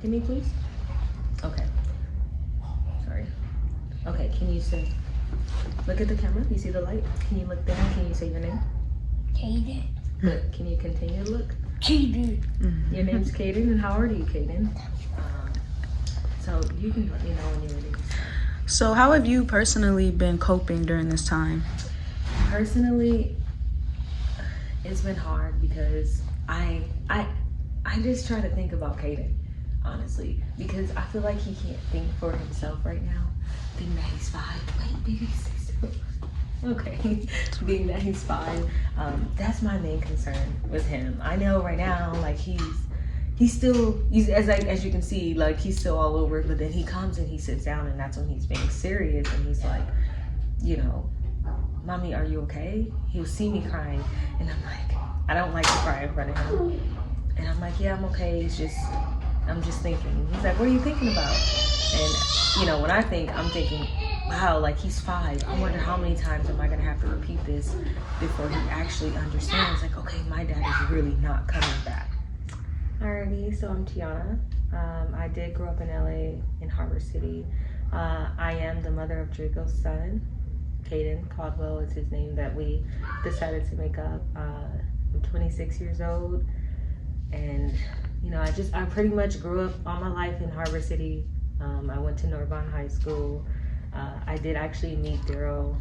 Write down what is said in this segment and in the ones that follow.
look at me, please? Okay. Sorry. Okay, can you say, look at the camera? You see the light? Can you look there? Can you say your name? Kaden. Good. Can you continue to look? Kaden. Your name's Kaden, and how old are you, Kaden? So you can let me know when you're ready. So how have you personally been coping during this time? Personally, it's been hard because I just try to think about Kaden, honestly, because I feel like he can't think for himself right now. Being that he's 5, wait, baby, stay still. Okay, being that he's 5, that's my main concern with him. I know right now, like he's as you can see, like he's still all over, but then he comes and he sits down, and that's when he's being serious, and he's like, you know, Mommy, are you okay? He'll see me crying, and I'm like, I don't like to cry in front of him. And I'm like, yeah, I'm okay. I'm just thinking. He's like, what are you thinking about? And, you know, when I think, I'm thinking, wow, like he's 5. I wonder how many times am I going to have to repeat this before he actually understands, like, okay, my dad is really not coming back. Alrighty, so I'm Tiana. I did grow up in LA, in Harbor City. I am the mother of Draco's son. Caden Caldwell is his name that we decided to make up. I'm 26 years old, and you know, I pretty much grew up all my life in Harbor City. I went to Norvon High School. I did actually meet Daryl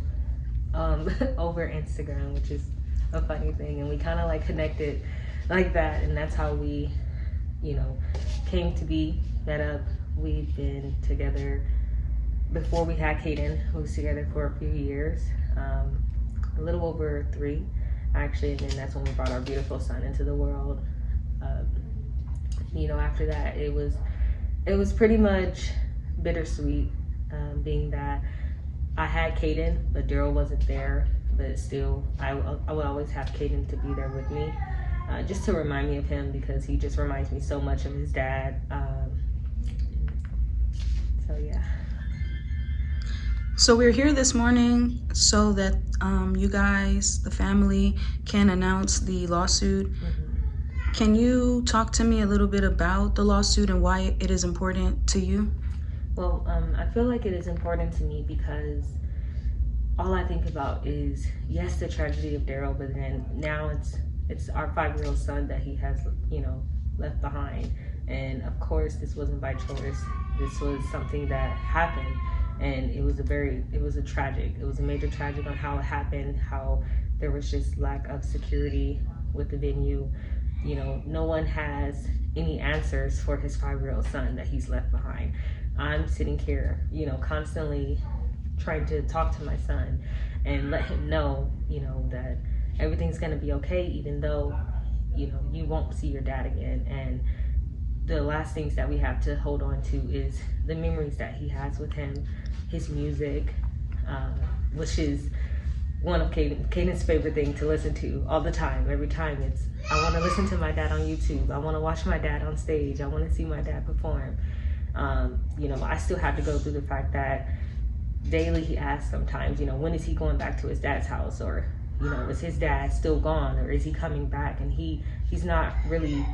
over Instagram, which is a funny thing, and we kind of like connected like that, and that's how we, you know, came to be, met up. We've been together before we had Caden, who was together for a few years, a little over 3 actually, and then that's when we brought our beautiful son into the world. You know, after that, it was pretty much bittersweet, being that I had Caden, but Daryl wasn't there, but still, I would always have Caden to be there with me, just to remind me of him, because he just reminds me so much of his dad. So yeah. So we're here this morning so that you guys, the family, can announce the lawsuit. Can you talk to me a little bit about the lawsuit and why it is important to you? Well, I feel like it is important to me because all I think about is, yes, the tragedy of Daryl, but then now it's our 5-year-old son that he has, you know, left behind. And of course, this wasn't by choice. This was something that happened. And it was a major tragic on how it happened, how there was just lack of security with the venue. You know, no one has any answers for his 5-year-old son that he's left behind. I'm sitting here, you know, constantly trying to talk to my son and let him know, you know, that everything's gonna be okay, even though, you know, you won't see your dad again. And the last things that we have to hold on to is the memories that he has with him, his music, which is one of Caden's favorite thing to listen to all the time. Every time it's, I want to listen to my dad on YouTube. I want to watch my dad on stage. I want to see my dad perform. You know, I still have to go through the fact that daily he asks sometimes, you know, when is he going back to his dad's house? Or, you know, is his dad still gone? Or is he coming back? And he's not really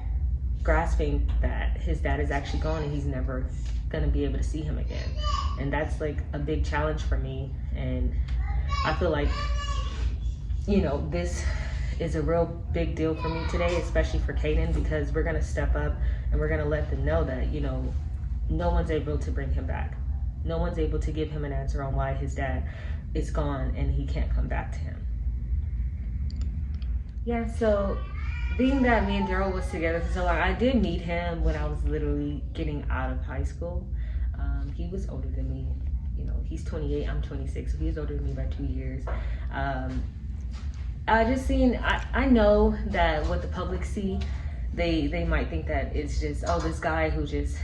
grasping that his dad is actually gone and he's never gonna be able to see him again. And that's like a big challenge for me. And I feel like, you know, this is a real big deal for me today, especially for Caden, because we're gonna step up and we're gonna let them know that, you know, no one's able to bring him back. No one's able to give him an answer on why his dad is gone and he can't come back to him. Yeah, so being that me and Daryl was together for so long, I did meet him when I was literally getting out of high school. He was older than me. You know, he's 28, I'm 26, so he's older than me by 2 years. I know that what the public see, they might think that it's just, oh, this guy who just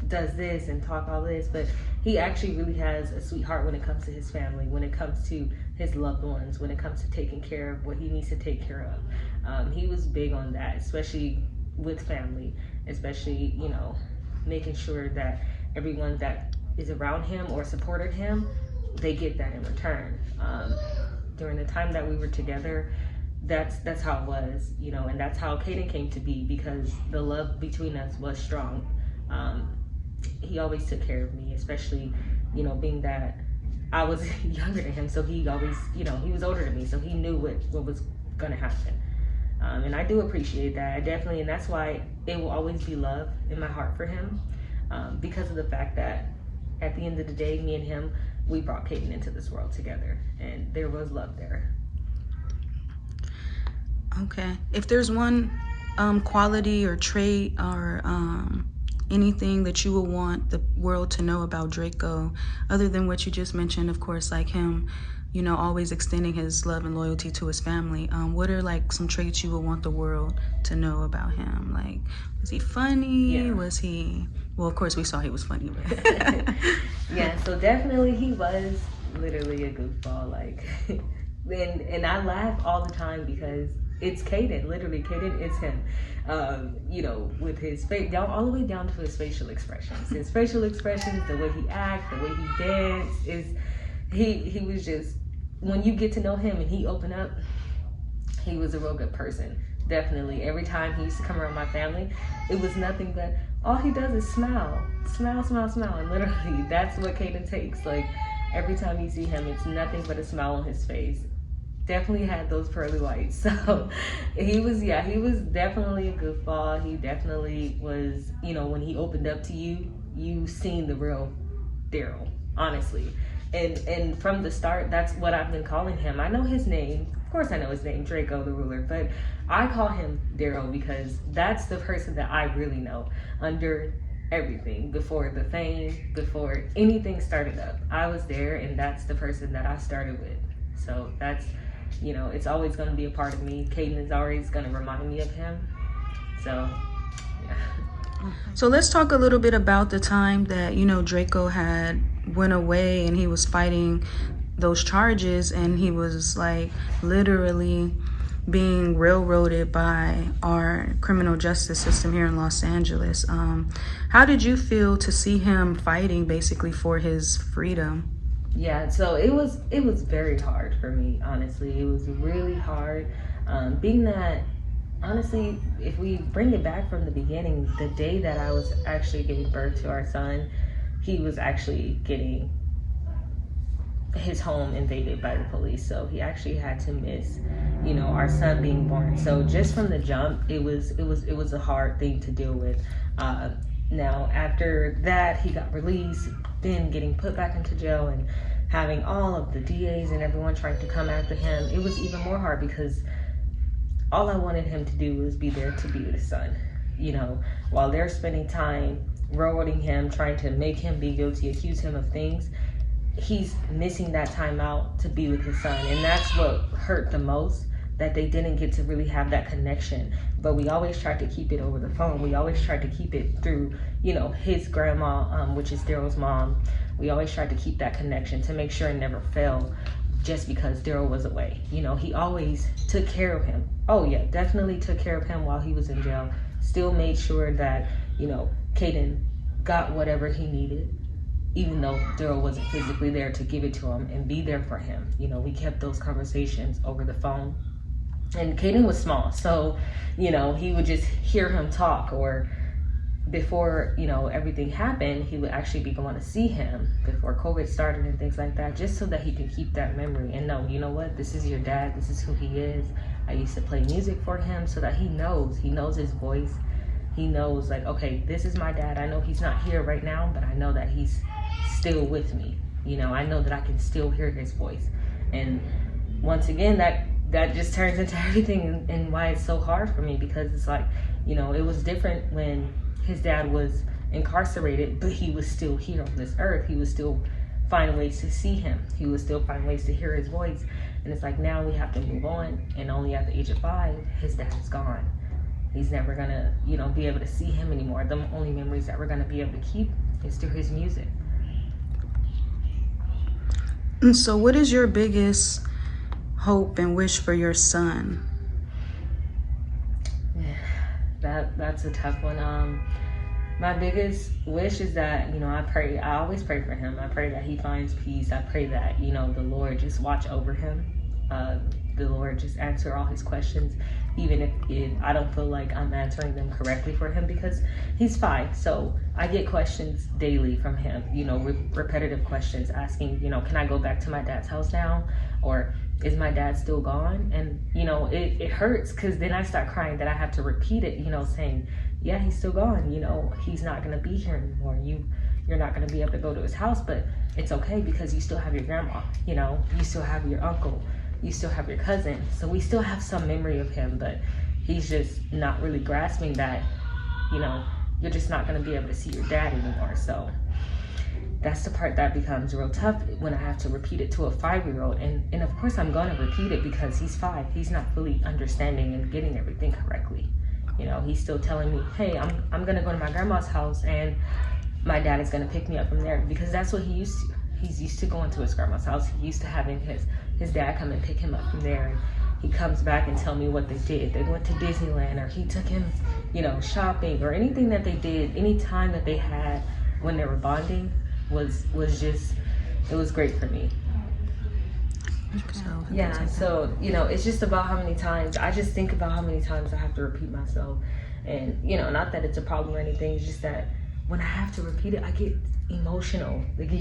does this and talk all this, but he actually really has a sweet heart when it comes to his family, when it comes to his loved ones, when it comes to taking care of what he needs to take care of. He was big on that, especially with family, especially, you know, making sure that everyone that is around him or supported him, they get that in return. During the time that we were together, that's how it was, you know, and that's how Caden came to be, because the love between us was strong. he always took care of me, especially, being that I was younger than him. So he always, he was older than me, so he knew what was going to happen. And I do appreciate that. I definitely, and that's why it will always be love in my heart for him, because of the fact that at the end of the day, me and him, we brought Caden into this world together, and there was love there. Okay. If there's one quality or trait or anything that you would want the world to know about Drakeo, other than what you just mentioned, of course, like him, always extending his love and loyalty to his family, what are like some traits you would want the world to know about him? Like, was he funny? Yeah. Was he, well, of course we saw he was funny, but Yeah, so definitely he was literally a goofball, like, and I laugh all the time because it's Caden. Literally, Caden is him. With his face down, all the way down to his facial expressions. His facial expressions, the way he acts, the way he dances, he was just, when you get to know him and he opened up, he was a real good person. Definitely. Every time he used to come around my family, it was nothing but, all he does is smile. Smile, smile, smile. And literally, that's what Caden takes. Like, every time you see him, it's nothing but a smile on his face. Definitely had those pearly whites. So he was definitely a goofball. He definitely was, when he opened up to you, you seen the real Daryl, honestly. And from the start, that's what I've been calling him. I know his name. Of course I know his name, Drakeo the ruler, but I call him Daryl because that's the person that I really know under everything. Before the fame, before anything started up, I was there, and that's the person that I started with. So that's, it's always going to be a part of me. Caden is always going to remind me of him. So, yeah. So let's talk a little bit about the time that, Drakeo had went away and he was fighting those charges, and he was like literally being railroaded by our criminal justice system here in Los Angeles. How did you feel to see him fighting basically for his freedom? Yeah, so it was very hard for me, honestly. It was really hard, being that, honestly, if we bring it back from the beginning, the day that I was actually giving birth to our son, he was actually getting his home invaded by the police. So he actually had to miss, our son being born. So just from the jump, it was a hard thing to deal with. Now after that, he got released, then getting put back into jail and having all of the DAs and everyone trying to come after him. It was even more hard because all I wanted him to do was be there to be with his son. While they're spending time railroading him, trying to make him be guilty, accuse him of things, he's missing that time out to be with his son. And that's what hurt the most, that they didn't get to really have that connection. But we always tried to keep it over the phone. We always tried to keep it through, his grandma, which is Daryl's mom. We always tried to keep that connection to make sure it never fell just because Daryl was away. He always took care of him. Oh yeah, definitely took care of him while he was in jail. Still made sure that, Caden got whatever he needed, even though Daryl wasn't physically there to give it to him and be there for him. We kept those conversations over the phone. And Caden was small, so, he would just hear him talk, or before, everything happened, he would actually be going to see him before COVID started and things like that, just so that he can keep that memory and know, you know what, this is your dad, this is who he is. I used to play music for him so that he knows his voice. He knows, like, okay, this is my dad. I know he's not here right now, but I know that he's still with me. I know that I can still hear his voice. And once again, that just turns into everything, and why it's so hard for me, because it's like, it was different when his dad was incarcerated, but he was still here on this earth. He was still finding ways to see him. He was still finding ways to hear his voice. And it's like, now we have to move on, and only at the age of 5, his dad is gone. He's never gonna, be able to see him anymore. The only memories that we're gonna be able to keep is through his music. And so what is your biggest hope and wish for your son? Yeah, that's a tough one. My biggest wish is that, I always pray for him. I pray that he finds peace. I pray that, the Lord just watch over him. the Lord just answer all his questions, even if I don't feel like I'm answering them correctly for him, because he's 5. So I get questions daily from him, you know, repetitive questions asking, you know, can I go back to my dad's house now? Or is my dad still gone? And, you know, it hurts, because then I start crying that I have to repeat it, you know, saying, yeah, he's still gone. You know, he's not going to be here anymore. You're not going to be able to go to his house, but it's okay because you still have your grandma, you know, you still have your uncle, you still have your cousin. So we still have some memory of him, but he's just not really grasping that, you know, you're just not going to be able to see your dad anymore. So that's the part that becomes real tough when I have to repeat it to a 5-year-old. And of course I'm going to repeat it because he's 5. He's not fully understanding and getting everything correctly. You know, he's still telling me, hey, I'm going to go to my grandma's house and my dad is going to pick me up from there, because that's what he used to. He's used to going to his grandma's house. He used to having his dad come and pick him up from there. And he comes back and tell me what they did. They went to Disneyland, or he took him, you know, shopping, or anything that they did, any time that they had when they were bonding was just, it was great for me. Yeah, so, you know, it's just about how many times, I just think about how many times I have to repeat myself. And, you know, not that it's a problem or anything, it's just that when I have to repeat it, I get emotional. Like,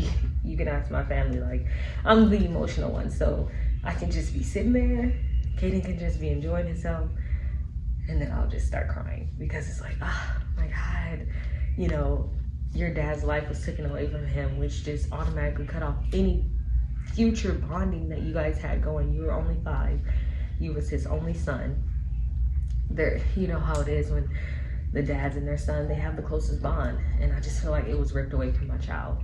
you can ask my family, like, I'm the emotional one. So I can just be sitting there, Kaden can just be enjoying himself, and then I'll just start crying, because it's like, oh my God, you know, your dad's life was taken away from him, which just automatically cut off any future bonding that you guys had going. You were only 5. You was his only son. There, you know how it is when the dads and their son, they have the closest bond, and I just feel like it was ripped away from my child.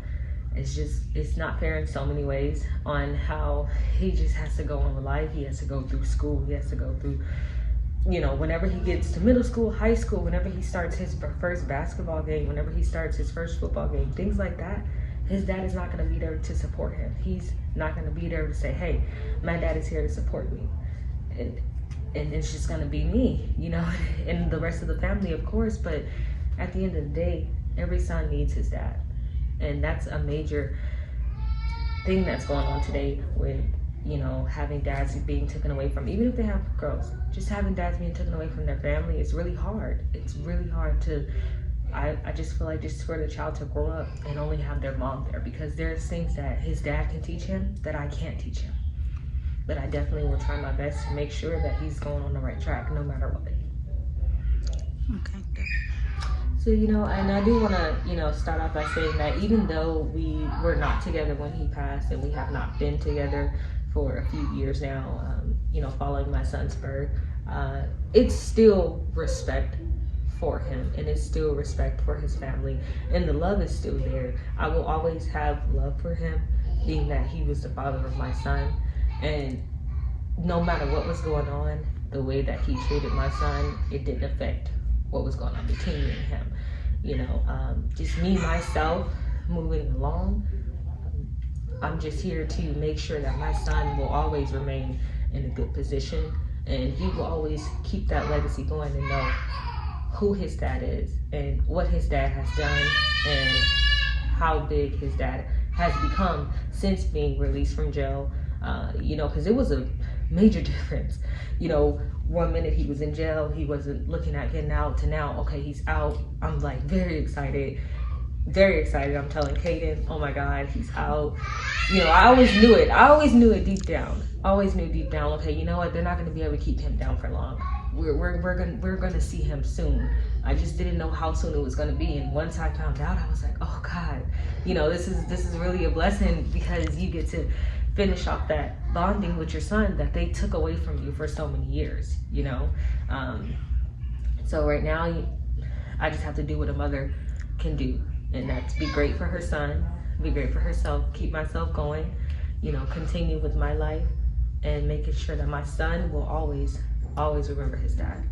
It's not fair in so many ways, on how he just has to go on with life. He has to go through school. He has to go through, you know, whenever he gets to middle school, high school, whenever he starts his first basketball game, whenever he starts his first football game, things like that, his dad is not going to be there to support him. He's not going to be there to say, hey, my dad is here to support me. And it's just going to be me, you know, and the rest of the family, of course. But at the end of the day, every son needs his dad. And that's a major thing that's going on today with, you know, having dads being taken away from, even if they have girls, just having dads being taken away from their family. It's really hard. It's really hard to, I just feel like, just for the child to grow up and only have their mom there, because there's things that his dad can teach him that I can't teach him. But I definitely will try my best to make sure that he's going on the right track, no matter what. Okay. So, you know, and I do want to, you know, start off by saying that even though we were not together when he passed, and we have not been together for a few years now, you know, following my son's birth, it's still respect for him, and it's still respect for his family, and the love is still there. I will always have love for him, being that he was the father of my son. And no matter what was going on, the way that he treated my son, it didn't affect what was going on between me and him. You know, just me, myself, moving along. I'm just here to make sure that my son will always remain in a good position, and he will always keep that legacy going and know who his dad is and what his dad has done and how big his dad has become since being released from jail. You know, because it was a major difference. You know, one minute he was in jail, he wasn't looking at getting out, to now, okay, he's out. I'm like very excited. I'm telling Kaden, oh my God, he's out. You know, I always knew it. I always knew it deep down. Always knew deep down, okay, you know what? They're not going to be able to keep him down for long. We're gonna see him soon. I just didn't know how soon it was gonna be. And once I found out, I was like, oh God, you know, this is really a blessing, because you get to finish off that bonding with your son that they took away from you for so many years, you know. So right now, I just have to do what a mother can do, and that's be great for her son, be great for herself, keep myself going, you know, continue with my life, and making sure that my son will always remember his dad.